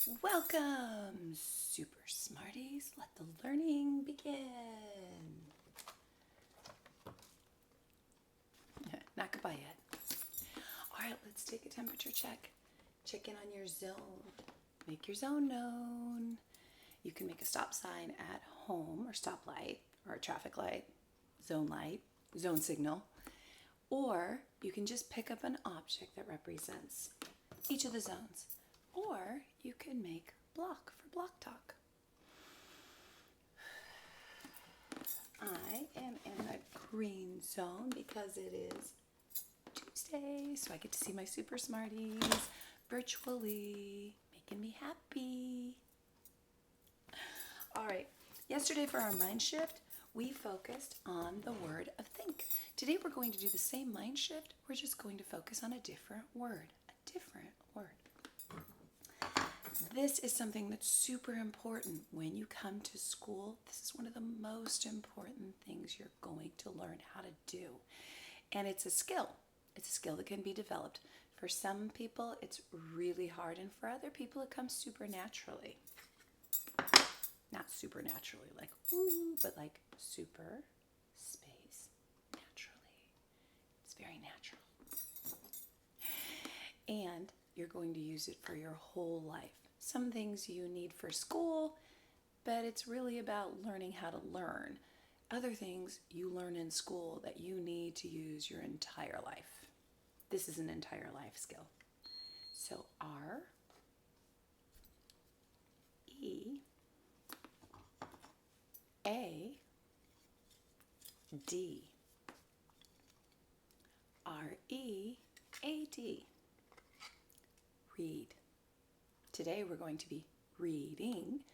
Welcome, Super Smarties. Let the learning begin. Not goodbye yet. All right, let's take a temperature check. Check in on your zone. Make your zone known. You can make a stop sign at home or stoplight or a traffic light, zone signal, or you can just pick up an object that represents each of the zones. Or you can make block for block talk. I am in a green zone because it is Tuesday, so I get to see my Super Smarties virtually, making me happy. All right, yesterday for our mind shift, we focused on the word of think. Today we're going to do the same mind shift. We're just going to focus on a different word. This is something that's super important when you come to school. This is one of the most important things you're going to learn how to do. And it's a skill. It's a skill that can be developed. For some people, it's really hard, and for other people, it comes super naturally. Not supernaturally, like ooh, but like super space naturally. It's very natural. And you're going to use it for your whole life. Some things you need for school, but it's really about learning how to learn. Other things you learn in school that you need to use your entire life. This is an entire life skill. So R, E, A, D. R-E-A-D. Read. Today we're going to be reading,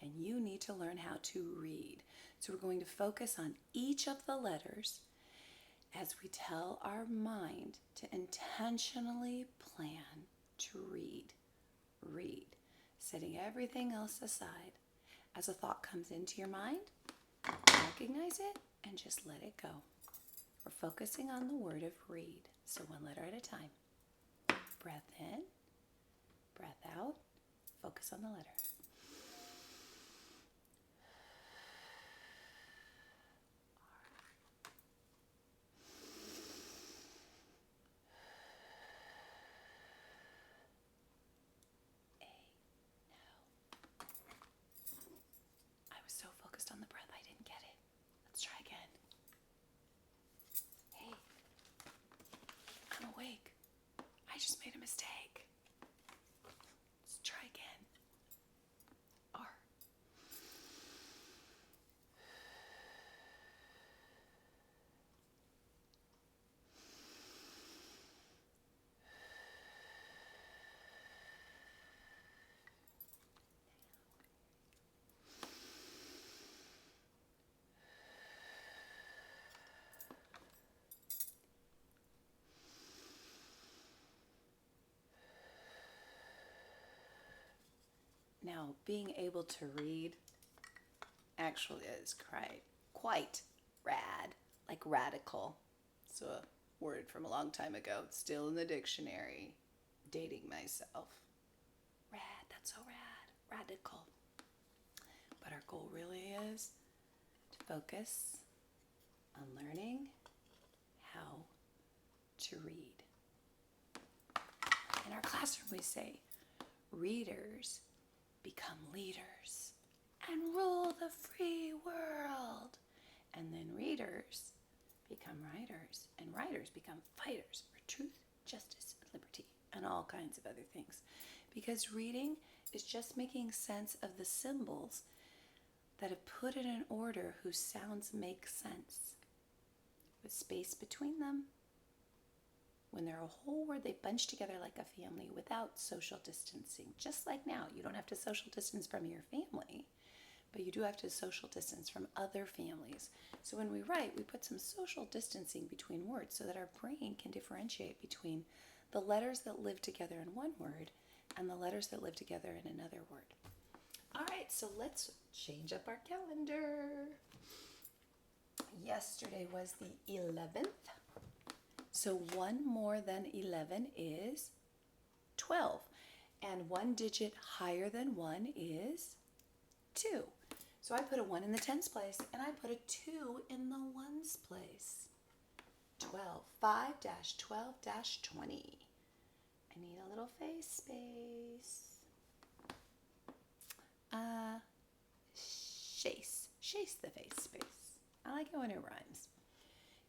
and you need to learn how to read. So we're going to focus on each of the letters as we tell our mind to intentionally plan to read. Read. Setting everything else aside. As a thought comes into your mind, recognize it and just let it go. We're focusing on the word of read. So one letter at a time. Breath in, breath out, focus on the letter. I was so focused on the breath, I didn't get it. Let's try again. Hey, I'm awake. I just made a mistake. Let's try again. R. Now, being able to read actually is quite rad, like radical. It's a word from a long time ago. It's still in the dictionary. Dating myself. Rad, that's so rad. Radical. But our goal really is to focus on learning how to read. In our classroom, we say, readers become leaders and rule the free world. And then readers become writers, and writers become fighters for truth, justice, and liberty, and all kinds of other things. Because reading is just making sense of the symbols that have put it in order whose sounds make sense, with space between them. When they're a whole word, they bunch together like a family without social distancing. Just like now, you don't have to social distance from your family, but you do have to social distance from other families. So when we write, we put some social distancing between words so that our brain can differentiate between the letters that live together in one word and the letters that live together in another word. All right, so let's change up our calendar. Yesterday was the 11th. So one more than 11 is 12. And one digit higher than 1 is 2. So I put a 1 in the tens place, and I put a 2 in the ones place. 12, 5-12-20. I need a little face space. Chase the face space. I like it when it rhymes.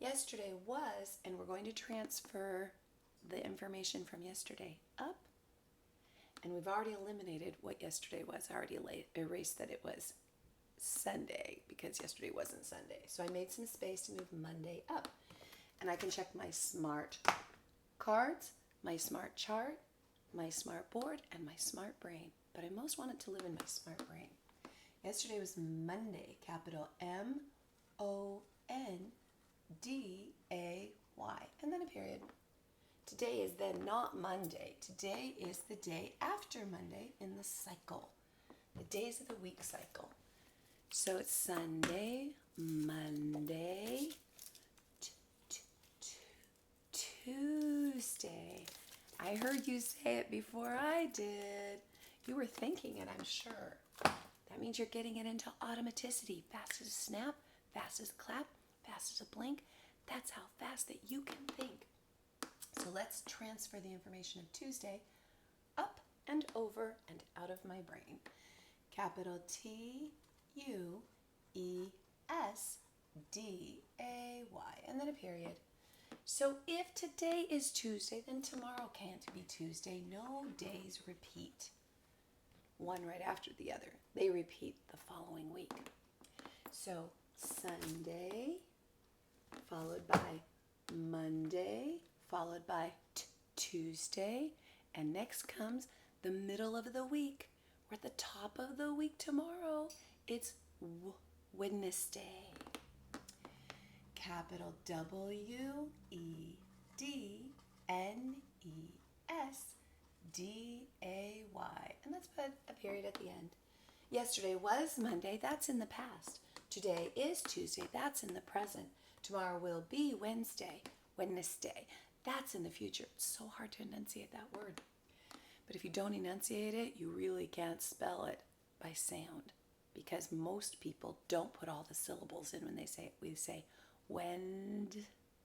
Yesterday was, and we're going to transfer the information from yesterday up. And we've already eliminated what yesterday was. I already erased that it was Sunday because yesterday wasn't Sunday. So I made some space to move Monday up. And I can check my smart cards, my smart chart, my smart board, and my smart brain. But I most want it to live in my smart brain. Yesterday was Monday, capital M-O-N-D-A-Y, and then a period. Today is then not Monday. Today is the day after Monday in the cycle, the days of the week cycle. So it's Sunday, Monday, Tuesday. I heard you say it before I did. You were thinking it, I'm sure. That means you're getting it into automaticity. Fast as a snap, fast as a clap, fast as a blink. That's how fast that you can think. So let's transfer the information of Tuesday up and over and out of my brain. Capital T-U-E-S-D-A-Y, and then a period. So if today is Tuesday, then tomorrow can't be Tuesday. No days repeat one right after the other. They repeat the following week. So Sunday, followed by Monday, followed by Tuesday, and next comes the middle of the week. We're at the top of the week tomorrow. It's Wednesday. Capital W-E-D-N-E-S-D-A-Y. And let's put a period at the end. Yesterday was Monday. That's in the past. Today is Tuesday. That's in the present. Tomorrow will be Wednesday. That's in the future. It's so hard to enunciate that word. But if you don't enunciate it, you really can't spell it by sound, because most people don't put all the syllables in when they say it. We say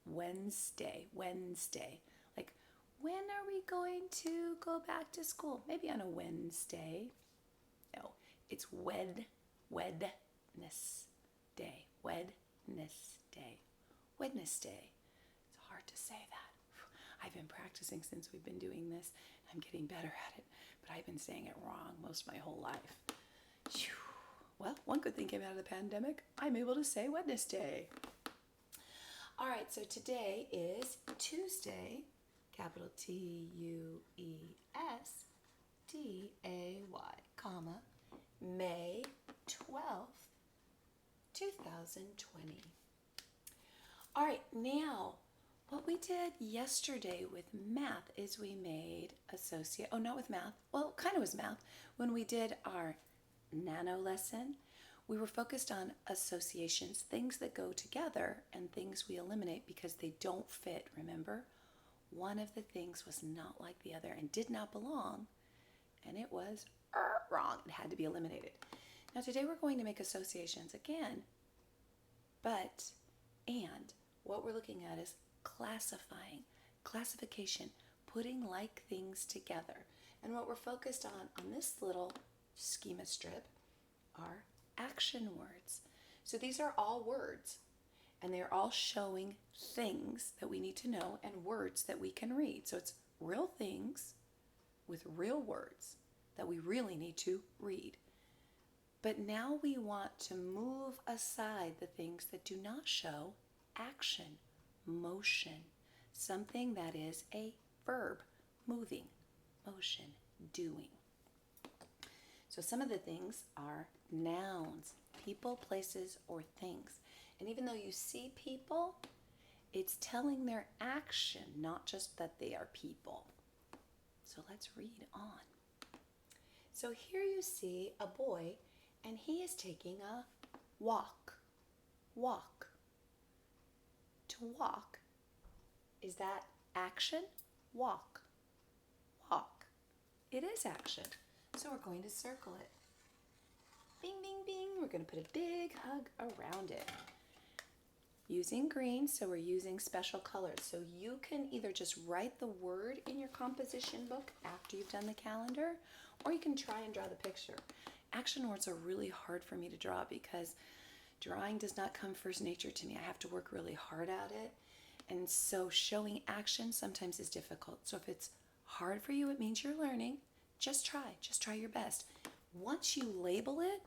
Wednesday. Like, when are we going to go back to school? Maybe on a Wednesday. No, it's Wednesday. It's hard to say that. I've been practicing since we've been doing this. I'm getting better at it, but I've been saying it wrong most of my whole life. Whew. Well, one good thing came out of the pandemic. I'm able to say Wednesday. All right, so today is Tuesday, capital T-U-E-S-D-A-Y, comma, May 12th, 2020. All right, now, what we did yesterday with math is we made not with math, well, kind of was math. When we did our Nano-Lesson, we were focused on associations, things that go together and things we eliminate because they don't fit, remember? One of the things was not like the other and did not belong, and it was wrong. It had to be eliminated. Now today we're going to make associations again, and what we're looking at is classification, putting like things together. And what we're focused on this little schema strip are action words. So these are all words, and they're all showing things that we need to know and words that we can read. So it's real things with real words that we really need to read. But now we want to move aside the things that do not show action, motion, something that is a verb, moving, motion, doing. So some of the things are nouns, people, places, or things. And even though you see people, it's telling their action, not just that they are people. So let's read on. So here you see a boy, and he is taking a walk. Walk. To walk, is that action? Walk. Walk. It is action. So we're going to circle it. Bing, bing, bing. We're going to put a big hug around it. Using green, so we're using special colors. So you can either just write the word in your composition book after you've done the calendar, or you can try and draw the picture. Action words are really hard for me to draw because drawing does not come first nature to me. I have to work really hard at it. And so showing action sometimes is difficult. So if it's hard for you, it means you're learning. Just try your best. Once you label it,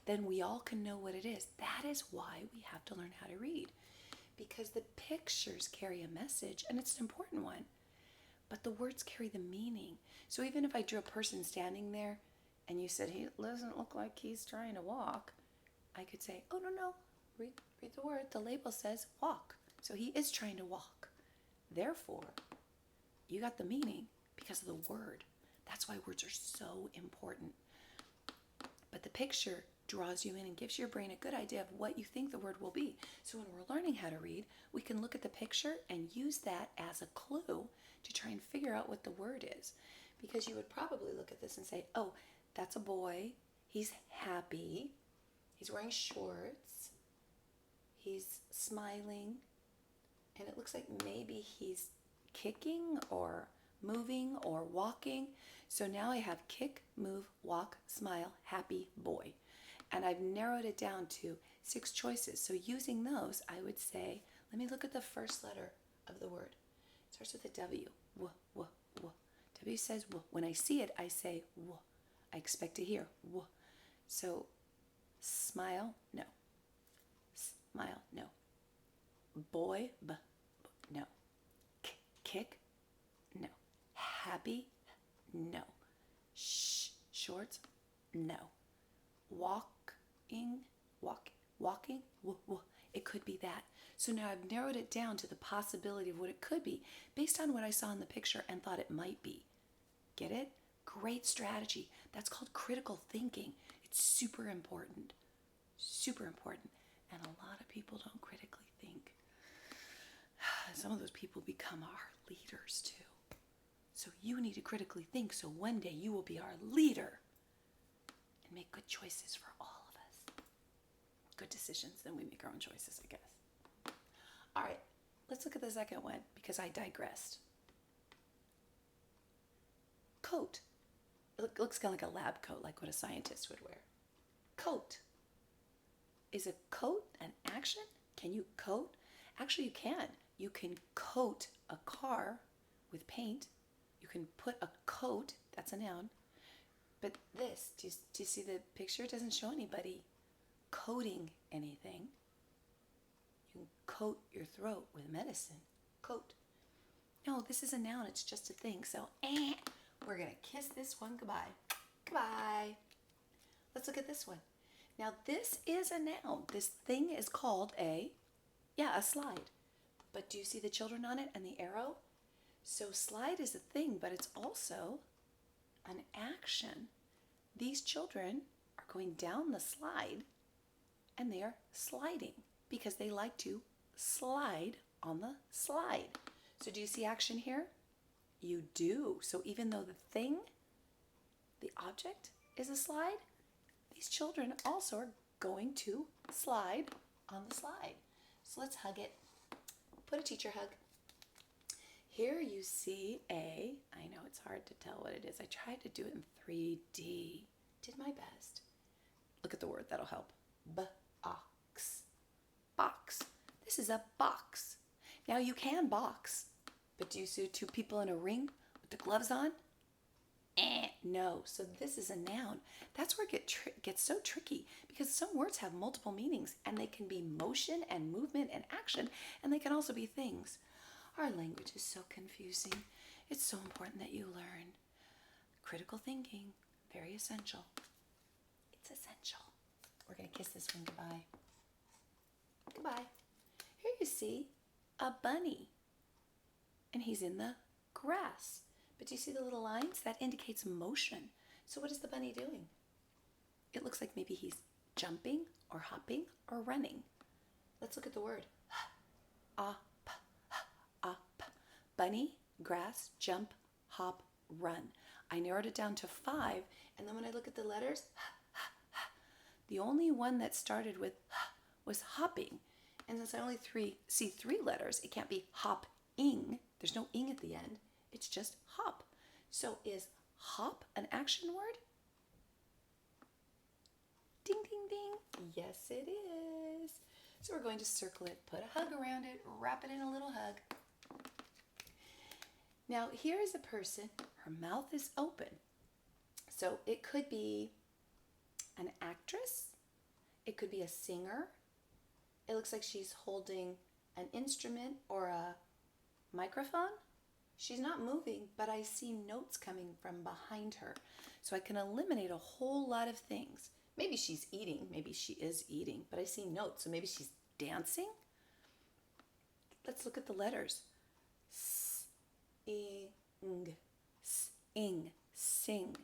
then we all can know what it is. That is why we have to learn how to read, because the pictures carry a message, and it's an important one, but the words carry the meaning. So even if I drew a person standing there and you said, he doesn't look like he's trying to walk, I could say, oh, no, read the word. The label says walk. So he is trying to walk. Therefore, you got the meaning because of the word. That's why words are so important. But the picture draws you in and gives your brain a good idea of what you think the word will be. So when we're learning how to read, we can look at the picture and use that as a clue to try and figure out what the word is. Because you would probably look at this and say, oh, that's a boy. He's happy. He's wearing shorts. He's smiling. And it looks like maybe he's kicking or moving or walking. So now I have kick, move, walk, smile, happy boy. And I've narrowed it down to 6 choices. So using those, I would say, let me look at the first letter of the word. It starts with a W. W, W, W. W says W. When I see it, I say W. I expect to hear W. So smile, no. Smile, no. Boy, B, no. Kick, no. Happy, no. Shorts, no. Walking, it could be that. So now I've narrowed it down to the possibility of what it could be based on what I saw in the picture and thought it might be. Get it? Great strategy. That's called critical thinking. It's super important. Super important. And a lot of people don't critically think. Some of those people become our leaders too. So you need to critically think so one day you will be our leader and make good choices for all of us. Good decisions, then we make our own choices, I guess. All right, let's look at the second one because I digressed. Coat. It looks kind of like a lab coat, like what a scientist would wear. Coat. Is a coat an action? Can you coat? Actually, you can. You can coat a car with paint. You can put a coat, that's a noun. But this, do you see the picture? It doesn't show anybody coating anything. You can coat your throat with medicine. Coat. No, this is a noun. It's just a thing. So, we're going to kiss this one goodbye. Goodbye. Let's look at this one. Now, this is a noun. This thing is called a slide. But do you see the children on it and the arrow? So slide is a thing, but it's also an action. These children are going down the slide and they are sliding because they like to slide on the slide. So do you see action here? You do. So even though the thing, the object, is a slide, these children also are going to slide on the slide. So let's hug it. Put a teacher hug. Here you see I know it's hard to tell what it is. I tried to do it in 3D. Did my best. Look at the word, that'll help. Box. Box. This is a box. Now you can box, but do you see 2 people in a ring with the gloves on? No. So this is a noun. That's where it gets so tricky because some words have multiple meanings and they can be motion and movement and action, and they can also be things. Our language is so confusing. It's so important that you learn. Critical thinking, very essential. It's essential. We're going to kiss this one goodbye. Goodbye. Here you see a bunny, and he's in the grass. But do you see the little lines? That indicates motion. So what is the bunny doing? It looks like maybe he's jumping or hopping or running. Let's look at the word. Up. Bunny, grass, jump, hop, run. I narrowed it down to 5, and then when I look at the letters, the only one that started with was hopping. And since I only see 3 letters, it can't be hop-ing. There's no ing at the end. It's just hop. So is hop an action word? Ding, ding, ding. Yes, it is. So we're going to circle it, put a hug around it, wrap it in a little hug. Now, here is a person. Her mouth is open. So it could be an actress. It could be a singer. It looks like she's holding an instrument or a microphone. She's not moving, but I see notes coming from behind her. So I can eliminate a whole lot of things. Maybe she's eating. Maybe she is eating, but I see notes. So maybe she's dancing. Let's look at the letters. S-ing, s-ing, sing.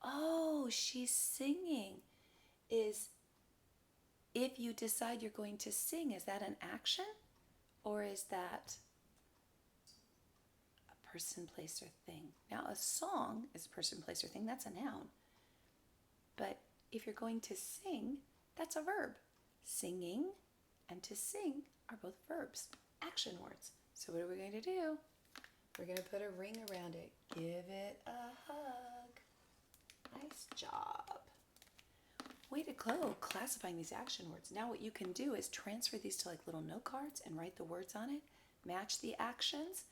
Oh, she's singing. If you decide you're going to sing, is that an action? Or is that a person, place, or thing? Now, a song is a person, place, or thing. That's a noun. But if you're going to sing, that's a verb. Singing and to sing are both verbs, action words. So what are we going to do? We're going to put a ring around it. Give it a hug. Nice job. Way to go, classifying these action words. Now what you can do is transfer these to like little note cards and write the words on it. Match the actions.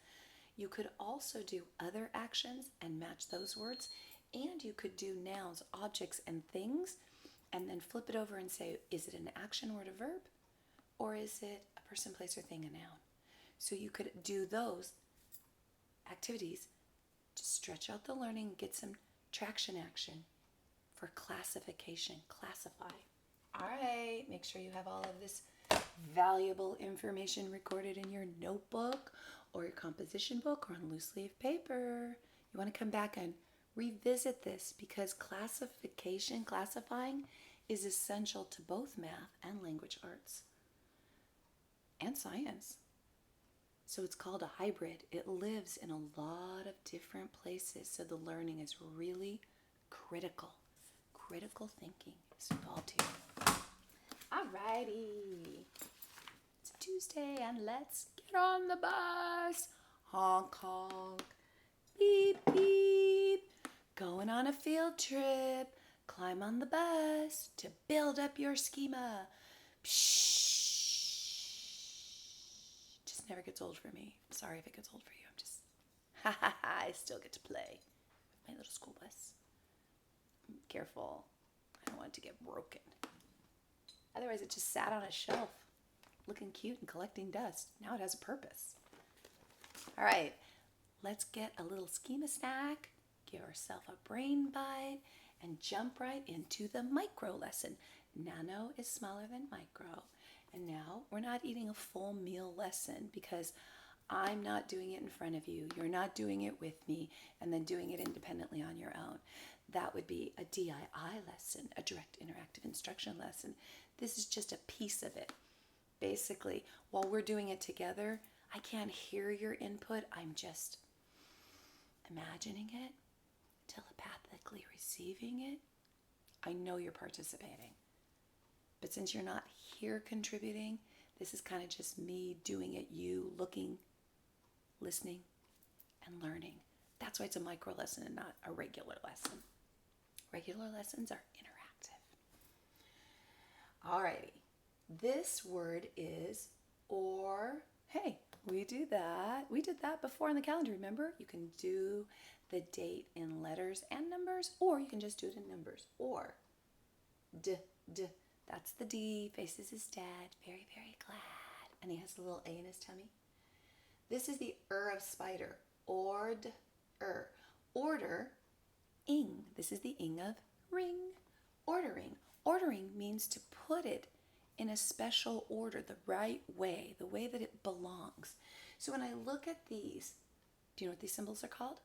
You could also do other actions and match those words. And you could do nouns, objects, and things, and then flip it over and say, is it an action word, a verb? Or is it a person, place, or thing, a noun? So you could do those activities to stretch out the learning, get some traction action for classification. Classify. All right, make sure you have all of this valuable information recorded in your notebook or your composition book or on loose leaf paper. You want to come back and revisit this because classifying is essential to both math and language arts and science. So it's called a hybrid. It lives in a lot of different places, so the learning is really critical. Critical thinking is involved here. Alrighty. It's Tuesday and let's get on the bus. Honk, honk. Beep, beep. Going on a field trip. Climb on the bus to build up your schema. Pshh. Just never gets old for me. Sorry if it gets old for you. I still get to play with my little school bus. Careful. I don't want it to get broken. Otherwise, it just sat on a shelf looking cute and collecting dust. Now it has a purpose. All right, let's get a little schema snack, give ourselves a brain bite, and jump right into the micro lesson. Nano is smaller than micro. And now we're not eating a full meal lesson because I'm not doing it in front of you. You're not doing it with me and then doing it independently on your own. That would be a DII lesson, a direct interactive instruction lesson. This is just a piece of it. Basically, while we're doing it together, I can't hear your input. I'm just imagining it, telepathically receiving it. I know you're participating. But since you're not here contributing, this is kind of just me doing it, you looking, listening, and learning. That's why it's a micro lesson and not a regular lesson. Regular lessons are interactive. Alrighty. This word is or. Hey, we do that. We did that before on the calendar, remember? You can do the date in letters and numbers, or you can just do it in numbers. Or. D. That's the D. Faces his dad. Very, very glad. And he has a little A in his tummy. This is the of spider. Ord. Order. Ing. This is the ing of ring. Ordering. Ordering means to put it in a special order, the right way, the way that it belongs. So when I look at these, do you know what these symbols are called?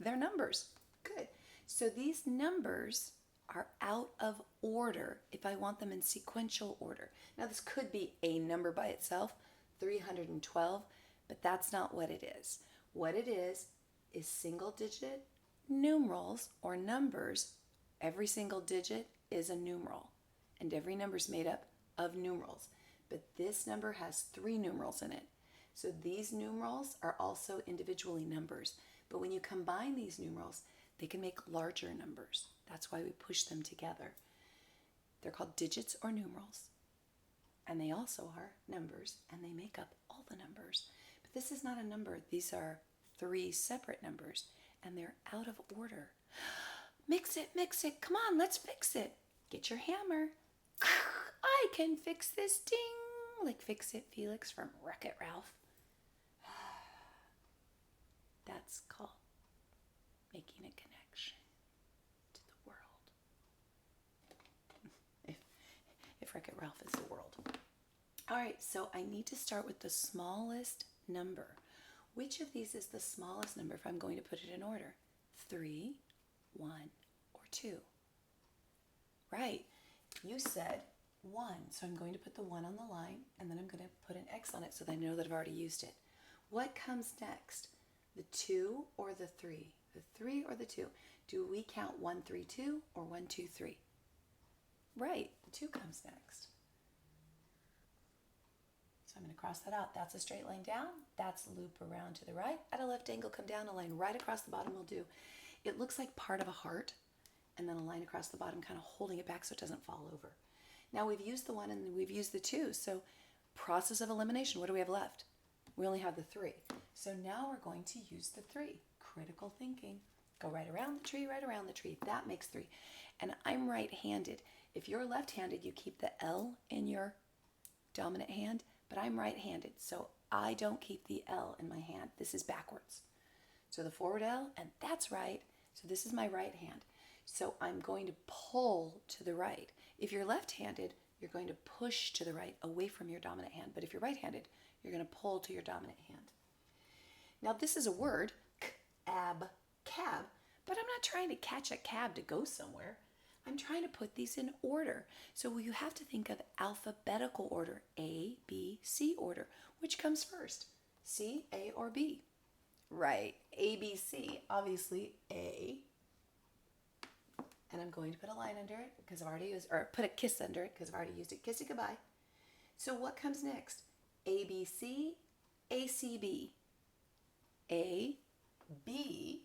They're numbers. Good. So these numbers are out of order if I want them in sequential order. Now this could be a number by itself, 312, but that's not what it is. What it is is single digit numerals or numbers. Every single digit is a numeral, and every number is made up of numerals. But this number has 3 numerals in it. So these numerals are also individually numbers. But when you combine these numerals, they can make larger numbers. That's why we push them together. They're called digits or numerals. And they also are numbers, and they make up all the numbers. But this is not a number. These are 3 separate numbers, and they're out of order. Mix it, come on, let's fix it. Get your hammer. I can fix this, ding, like Fix It Felix from Wreck-It Ralph. That's called making a connection to the world. If Wreck-It Ralph is the world. All right, so I need to start with the smallest number. Which of these is the smallest number if I'm going to put it in order? 3, 1, or 2? Right, you said 1, so I'm going to put the 1 on the line, and then I'm going to put an X on it so that I know that I've already used it. What comes next? The 2 or the 3? The 3 or the 2? Do we count 1, 3, 2 or 1, 2, 3? Right, the 2 comes next. So I'm going to cross that out. That's a straight line down. That's a loop around to the right. At a left angle, come down. A line right across the bottom will do. It looks like part of a heart, and then a line across the bottom kind of holding it back so it doesn't fall over. Now we've used the 1 and we've used the 2. So process of elimination, what do we have left? We only have the 3. So now we're going to use the 3. Critical thinking. Go right around the tree, right around the tree. That makes 3. And I'm right-handed. If you're left-handed, you keep the L in your dominant hand, but I'm right-handed, so I don't keep the L in my hand. This is backwards. So the forward L, and that's right. So this is my right hand. So I'm going to pull to the right. If you're left-handed, you're going to push to the right away from your dominant hand. But if you're right-handed, you're going to pull to your dominant hand. Now this is a word, cab, but I'm not trying to catch a cab to go somewhere. I'm trying to put these in order. So you have to think of alphabetical order, A, B, C order. Which comes first? C, A, or B? Right, A, B, C. Obviously, A. And I'm going to put a line under it because I've already used, or put a kiss under it because I've already used it. Kiss it goodbye. So what comes next? A, B, C, A, C, B. A, B,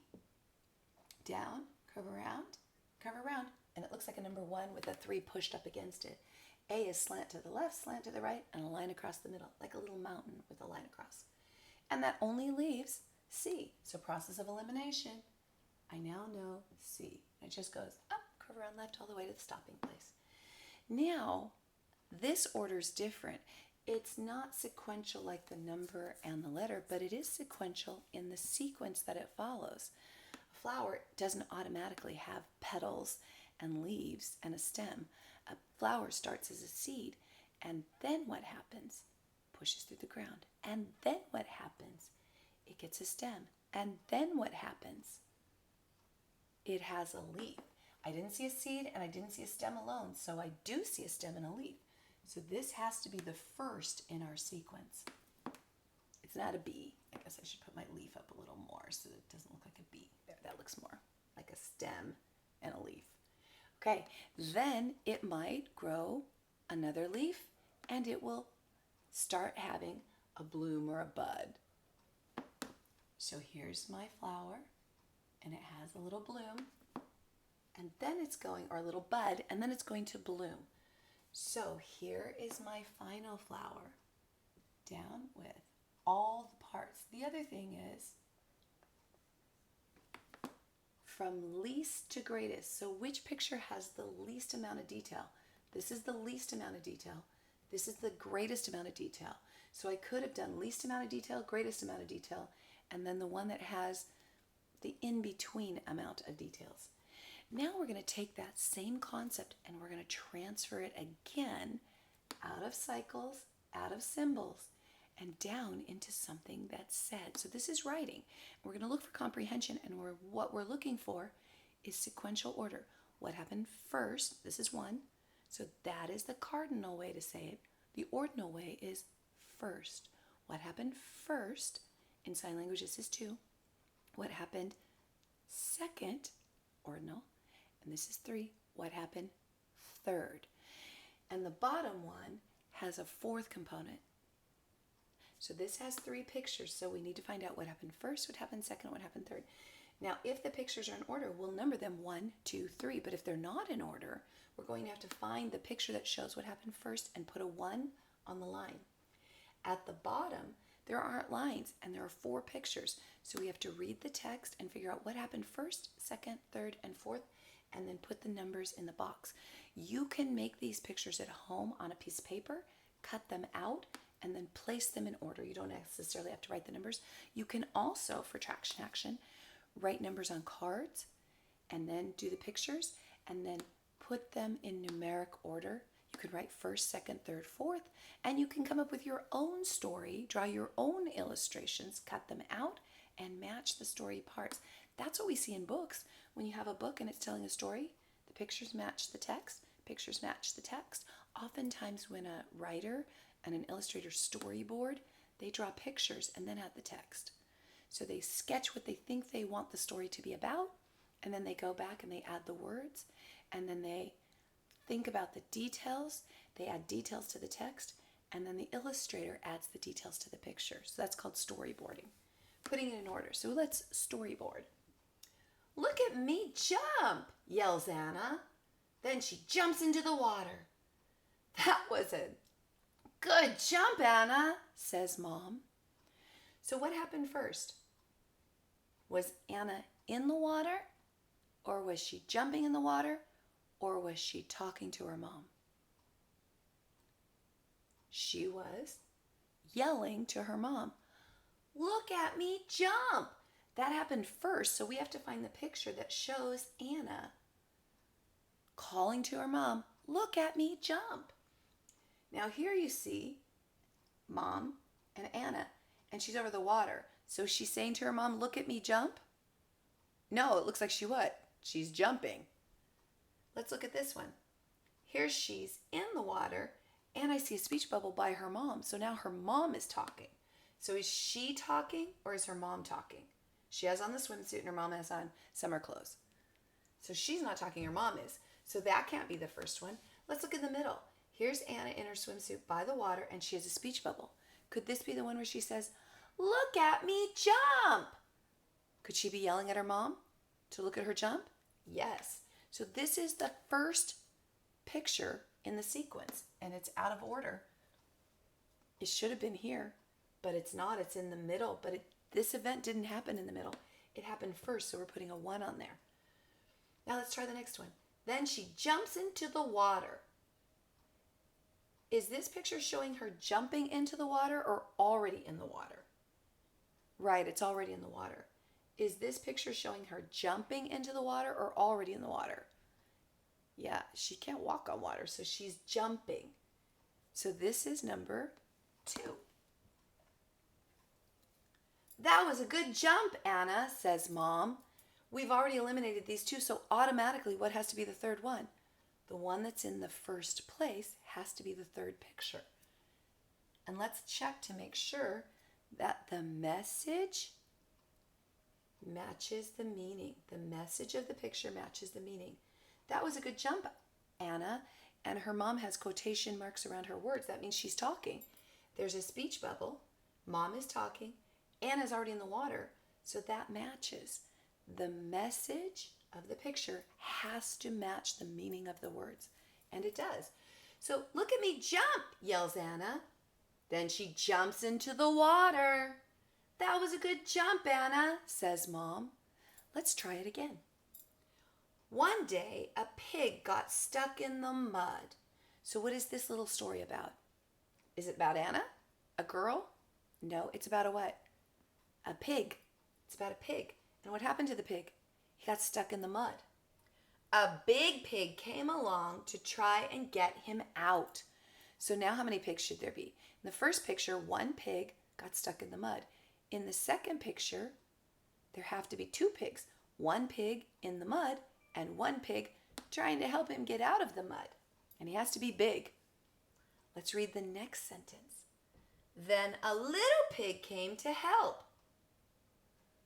down, curve around, and it looks like a number 1 with a 3 pushed up against it. A is slant to the left, slant to the right, and a line across the middle, like a little mountain with a line across. And that only leaves C. So process of elimination, I now know C. It just goes up, curve around left, all the way to the stopping place. Now, this order is different. It's not sequential like the number and the letter, but it is sequential in the sequence that it follows. A flower doesn't automatically have petals and leaves and a stem. A flower starts as a seed, and then what happens? Pushes through the ground. And then what happens? It gets a stem. And then what happens? It has a leaf. I didn't see a seed and I didn't see a stem alone, so I do see a stem and a leaf. So this has to be the first in our sequence. It's not a bee. I guess I should put my leaf up a little more so that it doesn't look like a bee. There, that looks more like a stem and a leaf. Okay, then it might grow another leaf and it will start having a bloom or a bud. So here's my flower and it has a little bloom and then it's going, or a little bud, and then it's going to bloom. So here is my final flower down with all the parts. The other thing is from least to greatest. So which picture has the least amount of detail? This is the least amount of detail. This is the greatest amount of detail. So I could have done least amount of detail, greatest amount of detail, and then the one that has the in-between amount of details. Now we're going to take that same concept and we're going to transfer it again out of cycles, out of symbols, and down into something that's said. So this is writing. We're going to look for comprehension, and what we're looking for is sequential order. What happened first? This is 1. So that is the cardinal way to say it. The ordinal way is first. What happened first? In sign language, this is 2. What happened second, ordinal, and this is 3. What happened third? And the bottom one has a 4th component. So this has 3 pictures, so we need to find out what happened first, what happened second, what happened third. Now, if the pictures are in order, we'll number them 1, 2, 3. But if they're not in order, we're going to have to find the picture that shows what happened first and put a 1 on the line. At the bottom, there aren't lines, and there are 4 pictures. So we have to read the text and figure out what happened first, second, third, and fourth, and then put the numbers in the box. You can make these pictures at home on a piece of paper, cut them out, and then place them in order. You don't necessarily have to write the numbers. You can also, for traction action, write numbers on cards and then do the pictures and then put them in numeric order. You could write first, second, third, fourth, and you can come up with your own story, draw your own illustrations, cut them out, and match the story parts. That's what we see in books. When you have a book and it's telling a story, the pictures match the text, pictures match the text. Oftentimes when a writer and an illustrator storyboard, they draw pictures and then add the text. So they sketch what they think they want the story to be about, and then they go back and they add the words, and then they think about the details, they add details to the text, and then the illustrator adds the details to the picture. So that's called storyboarding, putting it in order. So let's storyboard. "Look at me jump," yells Anna. Then she jumps into the water. "That was a good jump, Anna," says Mom. So what happened first? Was Anna in the water, or was she jumping in the water, or was she talking to her mom? She was yelling to her mom, "Look at me jump." That happened first, so we have to find the picture that shows Anna calling to her mom, "Look at me jump." Now here you see Mom and Anna, and she's over the water. So she's saying to her mom, "Look at me jump"? No, it looks like she's jumping. Let's look at this one. Here she's in the water, and I see a speech bubble by her mom. So now her mom is talking. So is she talking, or is her mom talking? She has on the swimsuit, and her mom has on summer clothes. So she's not talking, her mom is. So that can't be the first one. Let's look in the middle. Here's Anna in her swimsuit by the water, and she has a speech bubble. Could this be the one where she says, "Look at me jump"? Could she be yelling at her mom to look at her jump? Yes. So this is the first picture in the sequence, and it's out of order. It should have been here, but it's not. It's in the middle, but this event didn't happen in the middle. It happened first, so we're putting a 1 on there. Now let's try the next one. Then she jumps into the water. Is this picture showing her jumping into the water or already in the water? Right, it's already in the water. Is this picture showing her jumping into the water or already in the water? Yeah, she can't walk on water, so she's jumping. So this is number 2. "That was a good jump, Anna," says Mom. We've already eliminated these 2, so automatically what has to be the third one? The one that's in the first place has to be the third picture. And let's check to make sure that the message matches the meaning. The message of the picture matches the meaning. "That was a good jump, Anna." And her mom has quotation marks around her words. That means she's talking. There's a speech bubble. Mom is talking. Anna's already in the water. So that matches. The message of the picture has to match the meaning of the words. And it does. So, "Look at me jump," yells Anna. Then she jumps into the water. "That was a good jump, Anna," says Mom. Let's try it again. "One day, a pig got stuck in the mud." So what is this little story about? Is it about Anna? A girl? No, it's about a what? A pig. It's about a pig. And what happened to the pig? He got stuck in the mud. A big pig came along to try and get him out. So now how many pigs should there be? In the first picture, 1 pig got stuck in the mud. In the second picture, there have to be 2 pigs. 1 pig in the mud and 1 pig trying to help him get out of the mud. And he has to be big. Let's read the next sentence. "Then a little pig came to help."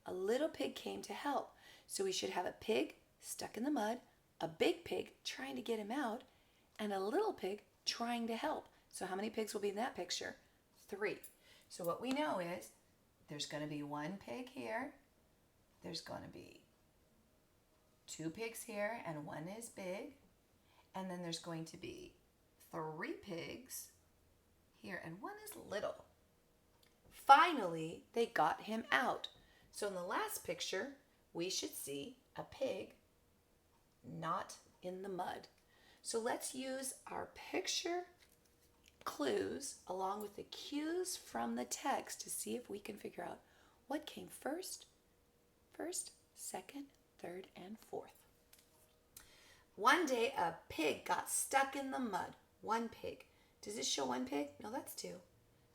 a little pig came to help. So we should have a pig stuck in the mud, a big pig trying to get him out, and a little pig trying to help. So how many pigs will be in that picture? 3. So what we know is there's going to be 1 pig here. There's going to be 2 pigs here, and 1 is big. And then there's going to be 3 pigs here, and 1 is little. Finally, they got him out. So in the last picture, we should see a pig not in the mud. So let's use our picture clues along with the cues from the text to see if we can figure out what came first, second, third, and fourth. One day a pig got stuck in the mud. 1 pig. Does this show 1 pig? No, that's 2.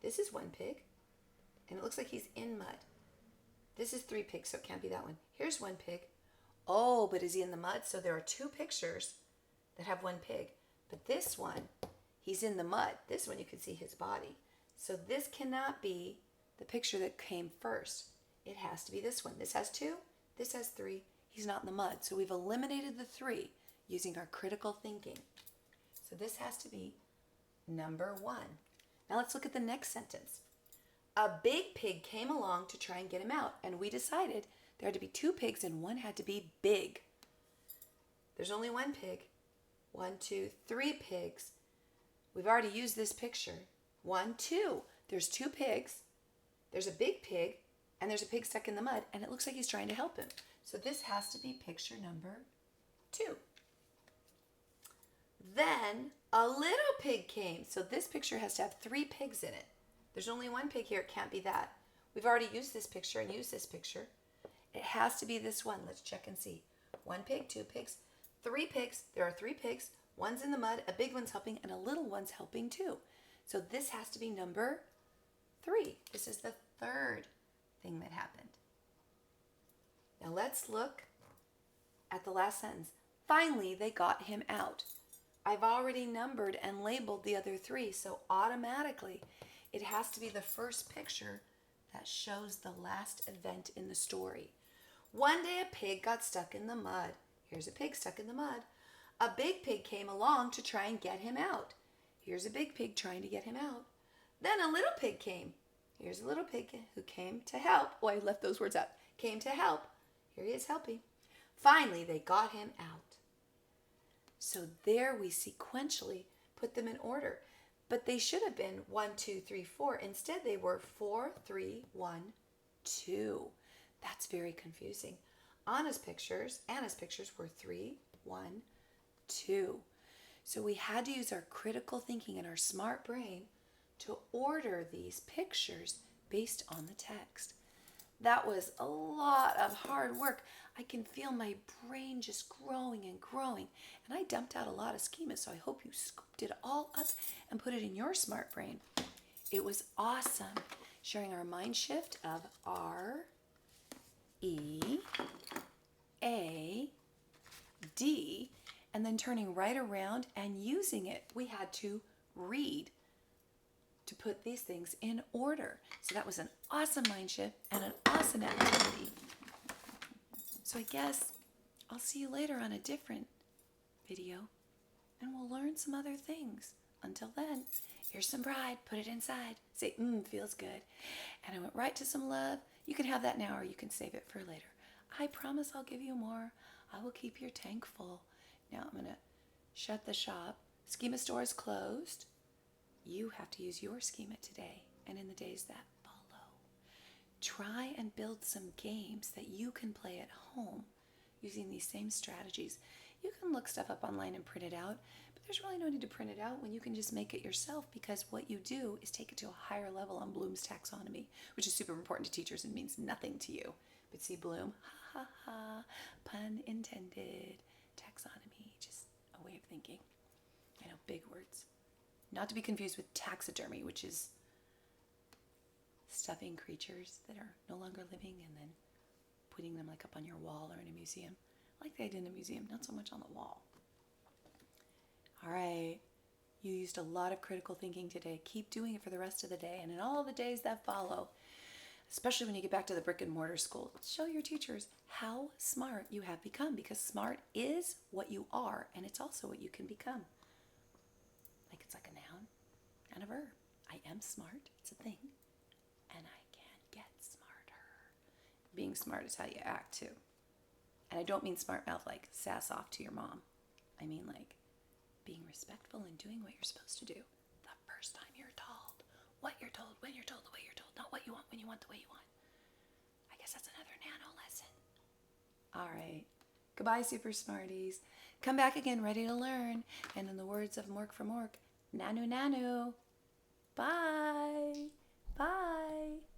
This is 1 pig. And it looks like he's in mud. This is 3 pigs, so it can't be that one. Here's 1 pig. Oh, but is he in the mud? So there are 2 pictures that have 1 pig. But this one, he's in the mud. This one you can see his body. So this cannot be the picture that came first. It has to be this one. This has 2. This has 3. He's not in the mud. So we've eliminated the 3 using our critical thinking. So this has to be number 1. Now let's look at the next sentence. A big pig came along to try and get him out, and we decided there had to be 2 pigs and 1 had to be big. There's only 1 pig. 1, 2, 3 pigs. We've already used this picture. 1, 2. There's 2 pigs. There's a big pig, and there's a pig stuck in the mud, and it looks like he's trying to help him. So this has to be picture number 2. Then a little pig came. So this picture has to have 3 pigs in it. There's only 1 pig here. It can't be that. We've already used this picture and used this picture. It has to be this one. Let's check and see. 1 pig, 2 pigs, 3 pigs. There are 3 pigs. 1's in the mud, a big one's helping, and a little one's helping too. So this has to be number 3. This is the 3rd thing that happened. Now let's look at the last sentence. Finally, they got him out. I've already numbered and labeled the other 3, so automatically it has to be the first picture that shows the last event in the story. One day a pig got stuck in the mud. Here's a pig stuck in the mud. A big pig came along to try and get him out. Here's a big pig trying to get him out. Then a little pig came. Here's a little pig who came to help. Oh, I left those words out. Came to help. Here he is helping. Finally, they got him out. So there we sequentially put them in order. But they should have been 1, 2, 3, 4. Instead, they were 4, 3, 1, 2. That's very confusing. Anna's pictures were 3, 1, 2. So we had to use our critical thinking and our smart brain to order these pictures based on the text. That was a lot of hard work. I can feel my brain just growing and growing. And I dumped out a lot of schemas, so I hope you scooped it all up and put it in your smart brain. It was awesome sharing our mind shift of R, E, A, D, and then turning right around and using it. We had to read to put these things in order. So that was an awesome mind shift and an awesome activity. So I guess I'll see you later on a different video and we'll learn some other things. Until then, here's some pride. Put it inside. Say, feels good. And I went right to some love. You can have that now or you can save it for later. I promise I'll give you more. I will keep your tank full. Now I'm going to shut the shop. Schema store is closed. You have to use your schema today and in the days that follow. Try and build some games that you can play at home using these same strategies. You can look stuff up online and print it out, but there's really no need to print it out when you can just make it yourself, because what you do is take it to a higher level on Bloom's taxonomy, which is super important to teachers and means nothing to you. But see, Bloom, ha ha ha, pun intended, taxonomy, just a way of thinking. I know, big words. Not to be confused with taxidermy, which is stuffing creatures that are no longer living and then putting them like up on your wall or in a museum. I like the idea in a museum, not so much on the wall. All right, you used a lot of critical thinking today. Keep doing it for the rest of the day and in all the days that follow. especially when you get back to the brick and mortar school. Show your teachers how smart you have become, because smart is what you are, and it's also what you can become. Like, it's like a noun and a verb. I am smart, it's a thing, and I can get smarter. Being smart is how you act too. And I don't mean smart mouth like sass off to your mom. I mean like being respectful and doing what you're supposed to do the first time you're told. What you're told, when you're told, the way you're told, not what you want, when you want, the way you want. I guess that's another Nano-Lesson. All right. Goodbye, Super Smarties. Come back again ready to learn. And in the words of Mork from Mork, nanu nanu. Bye. Bye.